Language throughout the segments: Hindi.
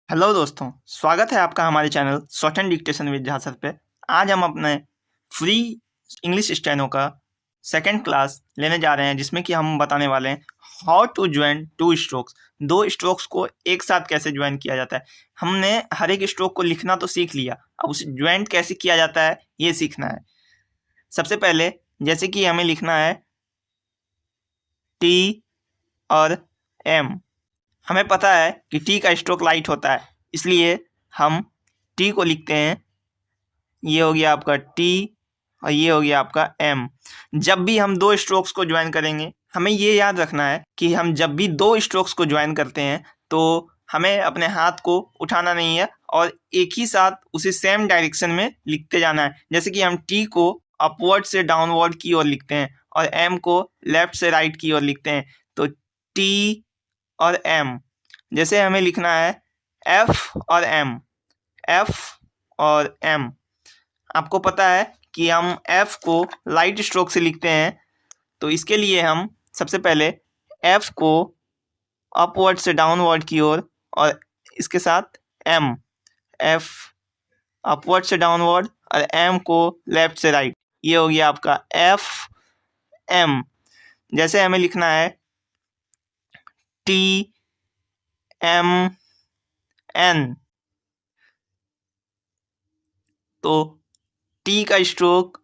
हेलो दोस्तों, स्वागत है आपका हमारे channel short and dictation with जहाँ सर पे। आज हम अपने फ्री इंग्लिश स्टेनो का सेकंड क्लास लेने जा रहे हैं, जिसमें कि हम बताने वाले हैं how to join two strokes. दो स्ट्रोक्स को एक साथ कैसे ज्वाइन किया जाता है। हमने हर एक स्ट्रोक को लिखना तो सीख लिया, अब उसे ज्वाइन कैसे किया जाता है ये सीखना है। सबसे पहले जैसे कि हमें लिखना है टी और एम। हमें पता है कि टी का स्ट्रोक लाइट होता है, इसलिए हम टी को लिखते हैं। ये हो गया आपका टी और ये हो गया आपका एम। जब भी हम दो स्ट्रोक्स को ज्वाइन करेंगे, हमें ये याद रखना है कि हम जब भी दो स्ट्रोक्स को ज्वाइन करते हैं तो हमें अपने हाथ को उठाना नहीं है और एक ही साथ उसे सेम डायरेक्शन में लिखते जाना है। जैसे कि हम टी को अपवर्ड से डाउनवर्ड की ओर लिखते हैं और एम को लेफ्ट से राइट की ओर लिखते हैं। तो टी और एम, जैसे हमें लिखना है एफ और एम, एफ और एम। आपको पता है कि हम एफ को लाइट स्ट्रोक से लिखते हैं, तो इसके लिए हम सबसे पहले एफ को अपवर्ड से डाउनवर्ड की ओर और इसके साथ एम, एफ अपवर्ड से डाउनवर्ड और एम को लेफ्ट से राइट। ये हो गया आपका एफ एम। जैसे हमें लिखना है टी एम एन, तो टी का स्ट्रोक,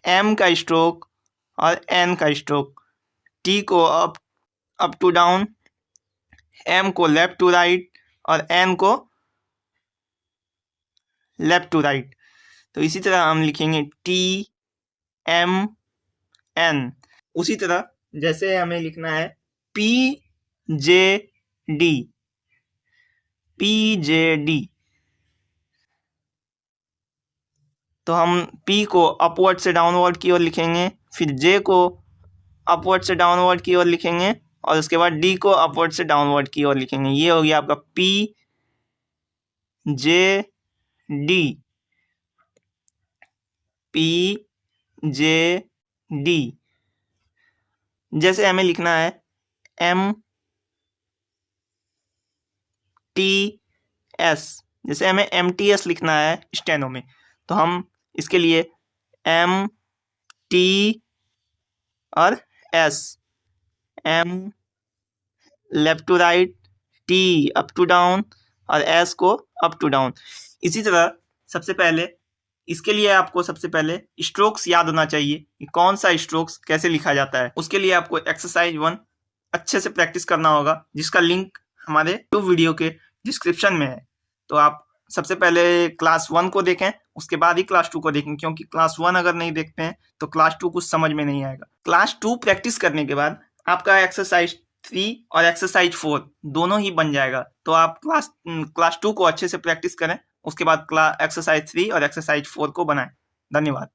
एम का स्ट्रोक और एन का स्ट्रोक। टी को अप टू डाउन, एम को लेफ्ट टू राइट और एन को लेफ्ट टू राइट। तो इसी तरह हम लिखेंगे टी एम एन। उसी तरह जैसे हमें लिखना है पी जे डी, पी जे डी, तो हम P को अपवर्ड से डाउनवर्ड की ओर लिखेंगे, फिर J को अपवर्ड से डाउनवर्ड की ओर लिखेंगे और उसके बाद D को अपवर्ड से डाउनवर्ड की ओर लिखेंगे। ये हो गया आपका P J D, P J D। जैसे हमें लिखना है M T S, जैसे हमें MTS लिखना है स्टेनो में, तो हम इसके लिए एम टी और S, M left to right, T up to down और एस को अप टू डाउन। इसी तरह सबसे पहले इसके लिए आपको सबसे पहले स्ट्रोक्स याद होना चाहिए कि कौन सा स्ट्रोक्स कैसे लिखा जाता है। उसके लिए आपको एक्सरसाइज 1 अच्छे से प्रैक्टिस करना होगा, जिसका लिंक हमारे 2 वीडियो के डिस्क्रिप्शन में है। तो आप सबसे पहले क्लास 1 को देखें, उसके बाद ही क्लास 2 को देखें, क्योंकि क्लास 1 अगर नहीं देखते हैं तो क्लास 2 कुछ समझ में नहीं आएगा। क्लास 2 प्रैक्टिस करने के बाद आपका एक्सरसाइज 3 और एक्सरसाइज 4 दोनों ही बन जाएगा। तो आप क्लास 2 को अच्छे से प्रैक्टिस करें, उसके बाद एक्सरसाइज 3 और एक्सरसाइज 4 को बनाएं। धन्यवाद।